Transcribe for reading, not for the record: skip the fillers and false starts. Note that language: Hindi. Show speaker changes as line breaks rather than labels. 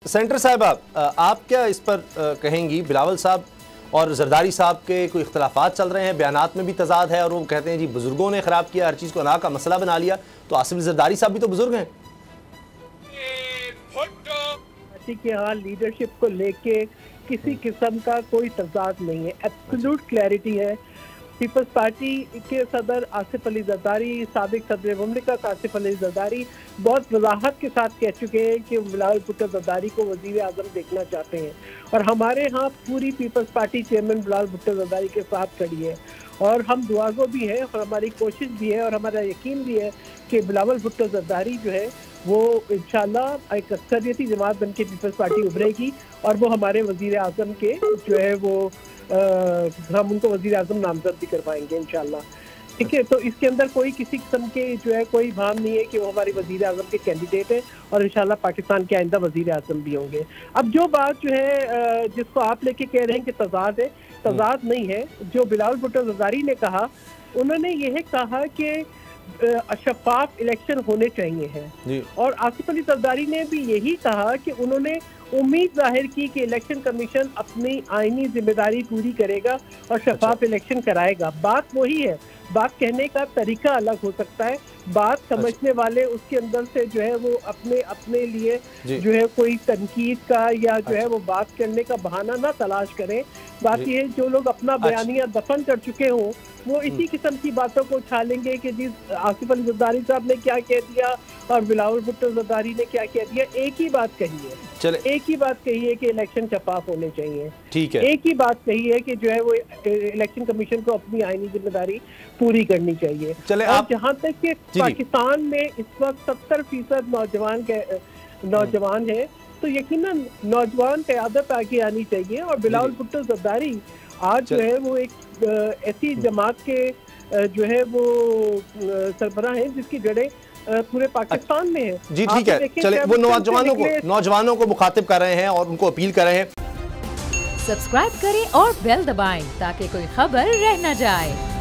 सेंटर साहब, आप क्या इस पर कहेंगी? बिलावल साहब और जरदारी साहब के कोई इख्तलाफात चल रहे हैं, बयानात में भी तजाद है और वो कहते हैं जी बुजुर्गों ने ख़राब किया, हर चीज़ को अना का मसला बना लिया। तो आसिफ जरदारी साहब भी तो बुजुर्ग हैं।
पार्टी के यहाँ लीडरशिप को लेके किसी किस्म का कोई तजाद नहीं है, एब्सोल्यूट क्लैरिटी है। पीपल्स पार्टी के सदर आसिफ अली जरदारी, साबिक सदर मुमलिकत आसिफ अली जरदारी बहुत वजाहत के साथ कह चुके हैं कि बिलावल भुट्टो जरदारी को वजीर आजम देखना चाहते हैं और हमारे यहाँ पूरी peoples party chairman Bilawal Bhutto Zardari के साथ खड़ी है और हम दुआगो भी है और हमारी कोशिश भी है और हमारा यकीन भी है कि बिलावल भुट्टो जरदारी जो है वो इंशाल्लाह एक अक्सरियती जमात बन के पीपल्स पार्टी उभरेगी और वो हमारे वजीर आजम के जो है वो हम उनको वजीर आजम नामजद भी करवाएंगे इंशाल्लाह। ठीक है, तो इसके अंदर कोई किसी किस्म के जो है कोई भाव नहीं है कि वो हमारे वजीर आजम के कैंडिडेट है और इंशाल्लाह पाकिस्तान के आइंदा वजीर आजम भी होंगे। अब जो बात जो है जिसको आप लेके कह रहे हैं कि तजाद है, तजाद नहीं है। जो बिलावल भुट्टो जरदारी ने कहा, उन्होंने यह कहा कि शफाफ इलेक्शन होने चाहिए हैं और आसिफ अली जरदारी ने भी यही कहा कि उन्होंने उम्मीद जाहिर की कि इलेक्शन कमीशन अपनी आईनी जिम्मेदारी पूरी करेगा और शफाफ इलेक्शन कराएगा। बात वही है, बात कहने का तरीका अलग हो सकता है, बात समझने वाले उसके अंदर से जो है वो अपने लिए जो है कोई तनकीद का या जो है वो बात करने का बहाना ना तलाश करें। बात यह है जो लोग अपना बयानिया दफन कर चुके हों वो इसी किस्म की बातों को उछालेंगे कि जी आसिफ अली जरदारी साहब ने क्या कह दिया और बिलावल भुट्टो जरदारी ने क्या कह दिया। एक ही बात कही है, चले एक ही बात कही है कि इलेक्शन शफाफ होने चाहिए। ठीक है, एक ही बात कही है कि जो है वो इलेक्शन कमीशन को अपनी आईनी जिम्मेदारी पूरी करनी चाहिए। चले आप जहाँ तक कि पाकिस्तान में इस वक्त 70% नौजवान है तो यकीनन नौजवान क़यादत आगे आनी चाहिए और बिलावल भुट्टो जरदारी आज जो है वो एक ऐसी जमात के जो है वो सरबराह हैं जिसकी जड़ें पूरे पाकिस्तान में है। जी ठीक है, चले वो नौजवानों को मुखातिब कर रहे हैं और उनको अपील कर रहे हैं।
सब्सक्राइब करें और बेल दबाएं ताकि कोई खबर रह न जाए।